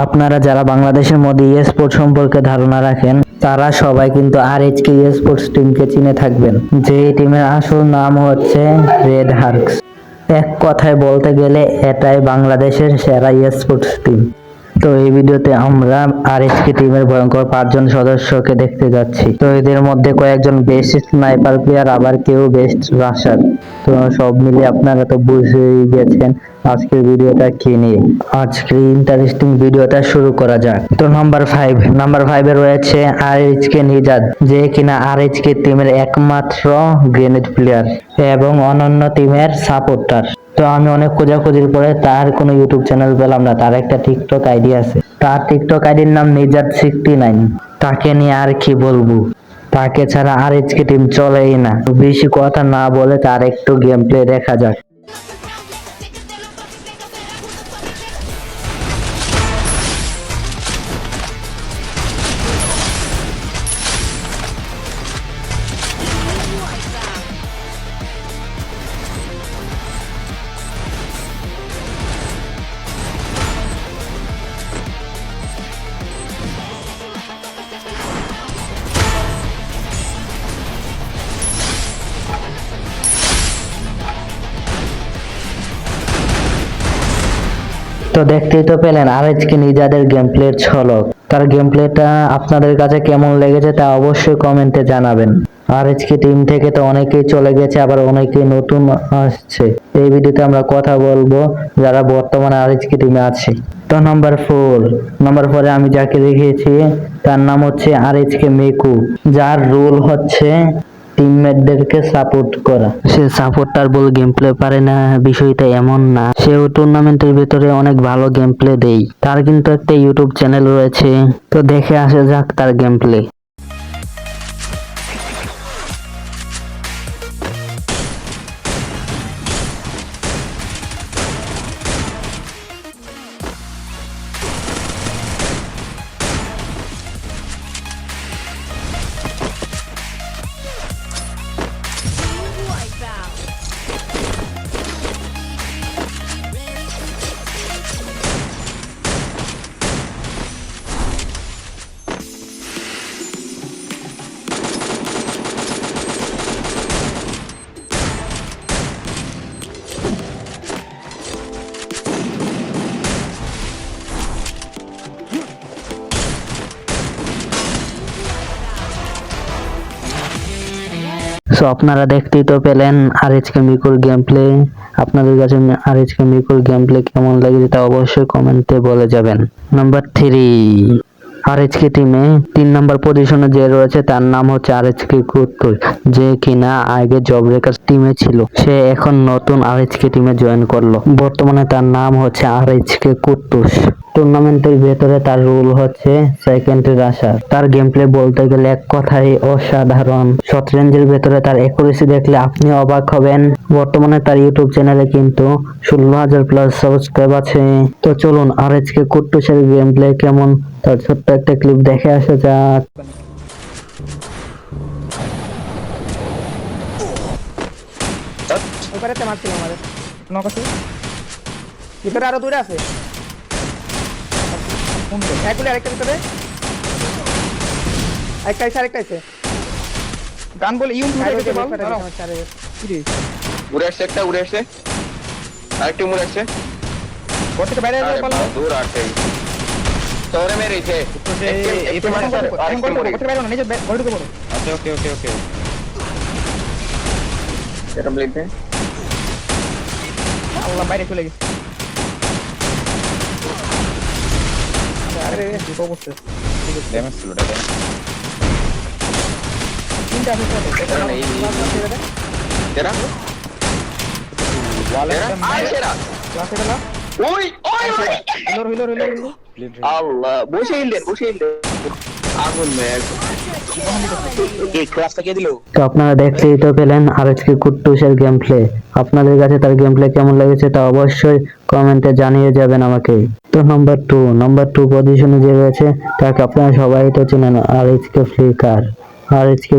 আপনারা যারা বাংলাদেশের মধ্যে স্পোর্টস সম্পর্কে ধারণা রাখেন তারা সবাই কিন্তু আরএইচকে স্পোর্টস টিমকে চিনে থাকবেন, যে টিমের আসল নাম হচ্ছে রেড হার্কস। এক কথায় বলতে গেলে এটাই বাংলাদেশের সেরা স্পোর্টস টিম। তো এই ভিডিওতে আমরা আরএইচকে টিমের ভয়ঙ্কর 5জন সদস্যকে দেখতে যাচ্ছি। তো এদের মধ্যে কয়েকজন বেস্ট স্নাইপার প্লেয়ার, আবার কেউ বেস্ট রাশার। তো সব মিলিয়ে আপনারা তো বুঝেই গেছেন আজকের ভিডিওটা কি নিয়ে। আজকের ইন্টারেস্টিং ভিডিওটা শুরু করা যাক। তো নাম্বার 5 এ রয়েছে আরএইচকে নিজাদ, যে কিনা আরএইচকে টিমের একমাত্র গ্রেনেড প্লেয়ার এবং অন্যান্য টিমের সাপোর্টার। তো আমি অনেক খোঁজাখুঁজির পরে তার কোনো ইউটিউব চ্যানেল পেলাম না, তার একটা টিকটক আইডি আছে। তার টিকটক আইডির নাম নিজাদ69। তাকে নিয়ে আর কি বলবো, তাকে ছাড়া আরএইচকে টিম চলেই না। বেশি কথা না বলে তার একটু গেম প্লে দেখা যাক। তো দেখতেই তো পেলেন আরএইচকে নিজাদের গেম প্লের ঝলক। তার গেম প্লেটা আপনাদের কাছে কেমন লেগেছে তা অবশ্যই কমেন্টে জানাবেন। আরএইচকে টিম থেকে তো অনেকেই চলে গেছে, আবার অনেকেই নতুন আসছে। এই ভিডিওতে আমরা কথা বলবো যারা বর্তমানে আরএইচকে টিমে আছে। তো নাম্বার 4 আমি যাকে দেখিয়েছি তার নাম হচ্ছে আরএইচকে মিকু, যার রোল হচ্ছে টিমমেটদেরকে সাপোর্ট করা। সে সাপোর্টার বলে গেম প্লে পারে না, বিষয়টা এমন না। সেও টুর্নামেন্টের ভিতরে অনেক ভালো গেম প্লে দেয়। তার কিন্তু একটা ইউটিউব চ্যানেল রয়েছে, তো দেখে আসা যাক তার গেম প্লে। সো আপনারা দেখতেই তো পেলেন আরএইচকে মিকুর গেম প্লে। আপনাদের কাছে আরএইচকে মিকুর গেম প্লে কেমন লেগেছে তা অবশ্যই কমেন্টে বলে যাবেন। নাম্বার 3, আরএইচকে টিমে 3 নম্বর পজিশনে যে রয়েছে তার নাম হচ্ছে আরএইচকে কুত্তুস, যে কিনা আগে জব ব্রেকার টিমে ছিল। সে এখন নতুন আরএইচকে টিমে জয়েন করলো। বর্তমানে তার নাম হচ্ছে আরএইচকে কুত্তুস। টুর্নামেন্টের ভেতরে তার রোল হচ্ছে সেকেন্ড রাশার। তার গেম প্লে বলতে গেলে এক কথায় অসাধারণ। শর্ট রেঞ্জের ভেতরে তার অ্যাকুরেসি দেখলে আপনি অবাক হবেন। বর্তমানে তার ইউটিউব চ্যানেলে কিন্তু 16,000+ সাবস্ক্রাইব আছে। তো চলুন আরএইচকে কুত্তুসের গেম প্লে কেমন তার ছোট্ট একটা ক্লিপ দেখে আসা যাক। ওপারেতে মারছিল আমাদের নকশি ভিতরে আরো দূরে আছে। আরেকটা ভিতরে আরেকটা আছে গান বলে ইউন দূরে গেছে বল উড়ে আসছে একটা, উড়ে আসছে আরেকটা, উড়ে আসছে ঘর থেকে বাইরে আসবে বল দূর আছে তোরে মেরেছে এই প্রমাণ করে ঘর থেকে বাইরে না, নিজে ঘর ঢুকে পড়ো। ওকে এটা ব্লেডে আল্লাহ বাইরে চলে গেছে। আরে কি অবস্থা, ড্যামেজ ছিল এটা তিনটা আছে এটা না তেরা ওয়ালে আইছেরা ক্লাসে গেল। ওই হিলোর আল্লাহ বসে ইলে আগুন মেঘ এই ক্লাসটা কে দিলো। তো আপনারা দেখতেই তো পেলেন আরএইচকে কুত্তুসের গেম প্লে। আপনাদের কাছে তার গেম প্লে কেমন লেগেছে তা অবশ্যই কমেন্টে জানিয়ে যাবেন আমাকে। তো নাম্বার 2 পজিশনে যে রয়েছে তাকে আপনারা সবাই তো চেনেন, আরএইচকে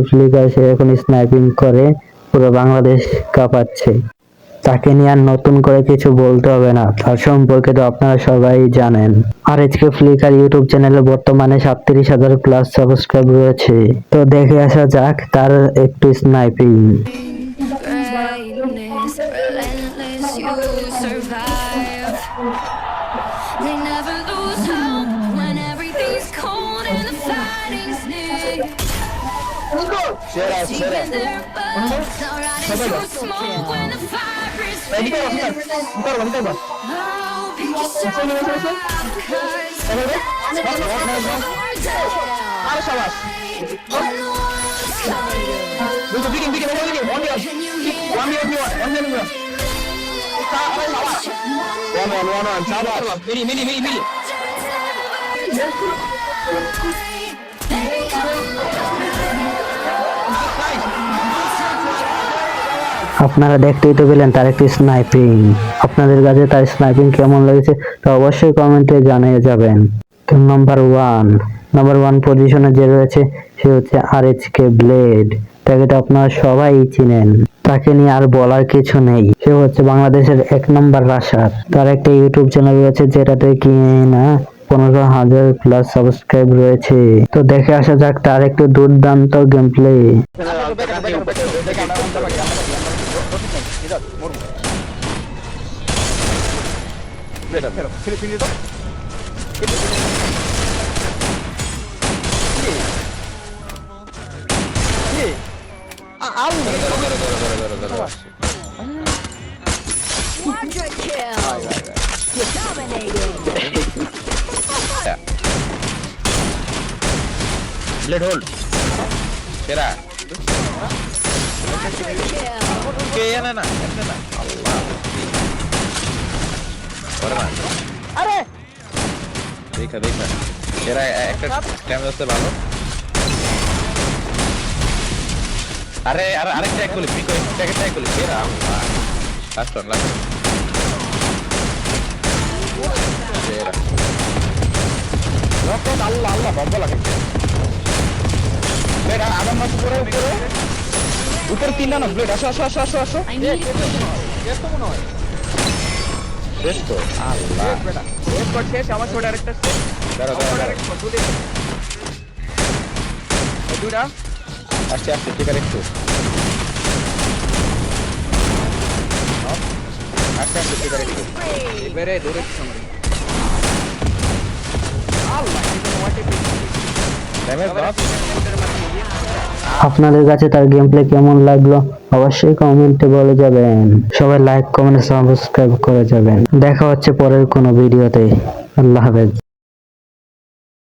ফ্লিকার। সে এখন স্নাইপিং করে পুরো বাংলাদেশ কাঁপাচ্ছে। তাকে নিয়ে আর নতুন করে কিছু বলতে হবে না, তার সম্পর্কে তো আপনারা সবাই জানেন। আর আজকে ফ্লিকার ইউটিউব চ্যানেলে বর্তমানে 37,000 প্লাস সাবস্ক্রাইব রয়েছে। তো দেখে আসা যাক তার একটু sniping. Brightness, relentless, you survive. They never lose hope when everything's cold and the fighting's near. Deep in their bones, they'll ride into smoke when the fire is fierce. Oh, pick yourself up, 'cause that's what we're doing. When the world's coming, can you hear? আপনারা দেখতেই তো পেলেন তার একটি sniping. আপনাদের কাছে তার sniping কেমন লেগেছে তা অবশ্যই কমেন্টে জানিয়ে যাবেন। তো নাম্বার ওয়ান পজিশনে যে রয়েছে সে হচ্ছে RHK ব্লেড। তাকে তো আপনারা সবাই চিনেন, তাকে নিয়ে আর বলার কিছু নেই। সে হচ্ছে বাংলাদেশের 1 নম্বর রাশার। তার একটা ইউটিউব চ্যানেল রয়েছে যেটাতে কি না 15,000 প্লাস সাবস্ক্রাইব রয়েছে। তো দেখে আসা যাক তার একটু দুর্দান্ত game play. Quadra kill. Dominating. Blade hold. Kera. Kill. Na. Allah. Orma. আরে দেখা। Kera একটা ক্যামেরা আছে ভালো। আরে আরেকটা এক গুলি পিকো একটা এক গুলি Kera. Last one Kera. আল্লাহ বম্ব লাগে। ব্লেড আমার মাছ উপরে 3 না ব্লেড আসো I need এত মনে হয় বেশ তো আল্লাহ বেটা এক কট শেষ আমার ছোট আরেকটা শেষ দাঁড়া দুইটা আসছে ঠিক আছে একটু আসছে ঠিক আছে একটু এবারে দৌড়ে সামনে আল্লাহ এটা ওয়াটে ড্যামেজ দাও আপনাদের কাছে তার গেম প্লে কেমন লাগলো অবশ্যই কমেন্টে বলে যাবেন। সবাই লাইক কমেন্ট সাবস্ক্রাইব করে যাবেন। দেখা হচ্ছে পরের কোনো ভিডিওতে। আল্লাহ হাফেজ।